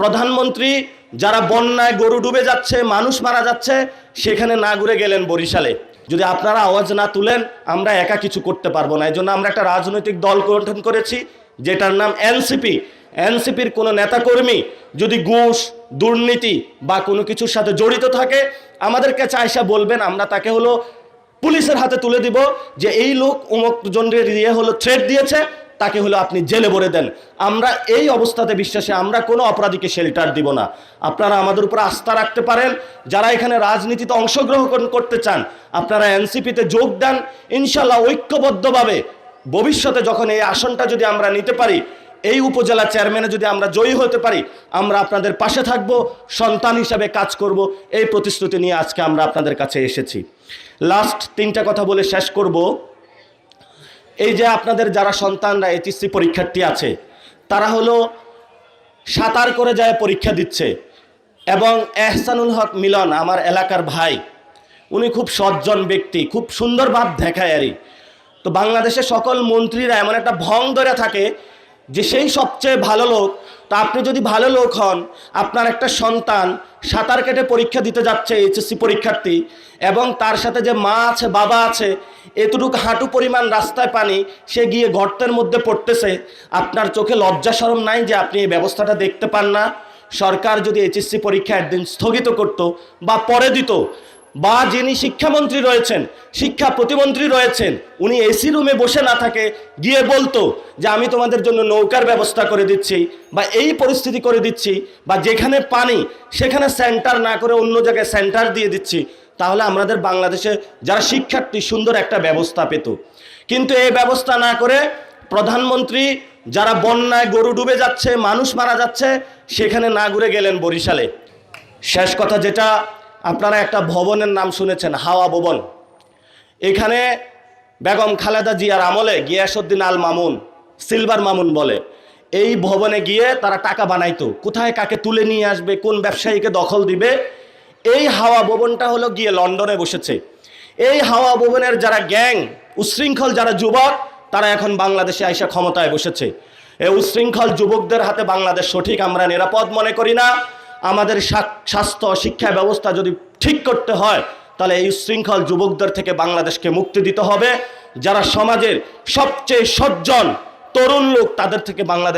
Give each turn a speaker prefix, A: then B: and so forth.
A: প্রধানমন্ত্রী যারা বন্যায় গরু ডুবে যাচ্ছে, মানুষ মারা যাচ্ছে, সেখানে না ঘুরে গেলেন বরিশালে। যদি আপনারা আওয়াজ না তুলেন আমরা একা কিছু করতে পারবো না। এই জন্য আমরা একটা রাজনৈতিক দল গঠন করেছি যেটার নাম এনসিপি। এনসিপির কোনো নেতাকর্মী যদি ঘুষ, দুর্নীতি বা কোনো কিছুর সাথে জড়িত থাকে, আমাদেরকে চাইসা বলবেন, আমরা তাকে পুলিশের হাতে তুলে দিব যে এই লোক অমুক জনের থ্রেট দিয়েছে, তাকে আপনি জেলে ভরে দেন। আমরা এই অবস্থাতে বিশ্বাসে আমরা কোনো অপরাধীকে শেল্টার দিব না। আপনারা আমাদের উপর আস্থা রাখতে পারেন। যারা এখানে রাজনীতিতে অংশগ্রহণ করতে চান আপনারা এনসিপিতে যোগ দেন। ইনশাল্লাহ ঐক্যবদ্ধভাবে ভবিষ্যতে যখন এই আসনটা যদি আমরা নিতে পারি, এই উপজেলা চেয়ারম্যানে যদি আমরা জয়ী হতে পারি, আমরা আপনাদের পাশে থাকব, সন্তান হিসাবে কাজ করব, এই প্রতিশ্রুতি নিয়ে আজকে আমরা আপনাদের কাছে এসেছি। লাস্ট 3টা কথা বলে শেষ করব। এই যে আপনাদের যারা সন্তানরা এইচএসসি পরীক্ষার্থী আছে, তারা সাঁতার করে যায় পরীক্ষা দিচ্ছে, এবং এহসানুল হক মিলন আমার এলাকার ভাই, উনি খুব সজ্জন ব্যক্তি, খুব সুন্দর ভাব দেখায় আরই। তো বাংলাদেশের সকল মন্ত্রীরা এমন একটা ভং ধরে থাকে যে সেই সবচেয়ে ভালো লোক। তো আপনি যদি ভালো লোক হন, আপনার একটা সন্তান সাঁতার কেটে পরীক্ষা দিতে যাচ্ছে, এইচএসসি পরীক্ষার্থী, এবং তার সাথে যে মা আছে, বাবা আছে, এতটুকু হাঁটু পরিমাণ রাস্তায় পানি, সে গিয়ে গর্তের মধ্যে পড়তেছে, আপনার চোখে লজ্জা শরম নাই যে আপনি এই ব্যবস্থাটা দেখতে পান না? সরকার যদি এইচএসসি পরীক্ষা একদিন স্থগিত করত বা পরে দিত, বা যিনি শিক্ষামন্ত্রী রয়েছেন, শিক্ষা প্রতিমন্ত্রী রয়েছেন, উনি এসি রুমে বসে না থাকে গিয়ে বলতো যে আমি তোমাদের জন্য নৌকার ব্যবস্থা করে দিচ্ছি, বা এই পরিস্থিতি করে দিচ্ছি, বা যেখানে পানি সেখানে সেন্টার না করে অন্য জায়গায় সেন্টার দিয়ে দিচ্ছি, তাহলে আমাদের বাংলাদেশে যারা শিক্ষার্থী সুন্দর একটা ব্যবস্থা পেত। কিন্তু এই ব্যবস্থা না করে প্রধানমন্ত্রী যারা বন্যায় গরু ডুবে যাচ্ছে, মানুষ মারা যাচ্ছে, সেখানে না ঘুরে গেলেন বরিশালে। শেষ কথা যেটা, আপনারা একটা ভবনের নাম শুনেছেন, হাওয়া ভবন। এখানে বেগম খালেদা জিয়ার আমলে গিয়াসউদ্দিন আল মামুন, সিলভার মামুন বলে, এই ভবনে গিয়ে তারা টাকা বানাইতো, কোথায় কাকে তুলে নিয়ে আসবে, কোন ব্যবসায়ীকে দখল দিবে। এই হাওয়া ভবনটা গিয়ে লন্ডনে বসেছে। এই হাওয়া ভবনের যারা গ্যাং, উশৃঙ্খল যারা যুবক, তারা এখন বাংলাদেশে আইসা ক্ষমতায় বসেছে। এই উশৃঙ্খল যুবকদের হাতে বাংলাদেশ সঠিক আমরা নিরাপদ মনে করি না। আমাদের স্বাস্থ্য শিক্ষা ব্যবস্থা যদি ঠিক করতে হয়, তাহলে এই উশৃঙ্খল যুবকদের থেকে বাংলাদেশকে মুক্তি দিতে হবে। যারা সমাজের সবচেয়ে সজ্জন তরুণ লোক, তাদের থেকে বাংলাদেশ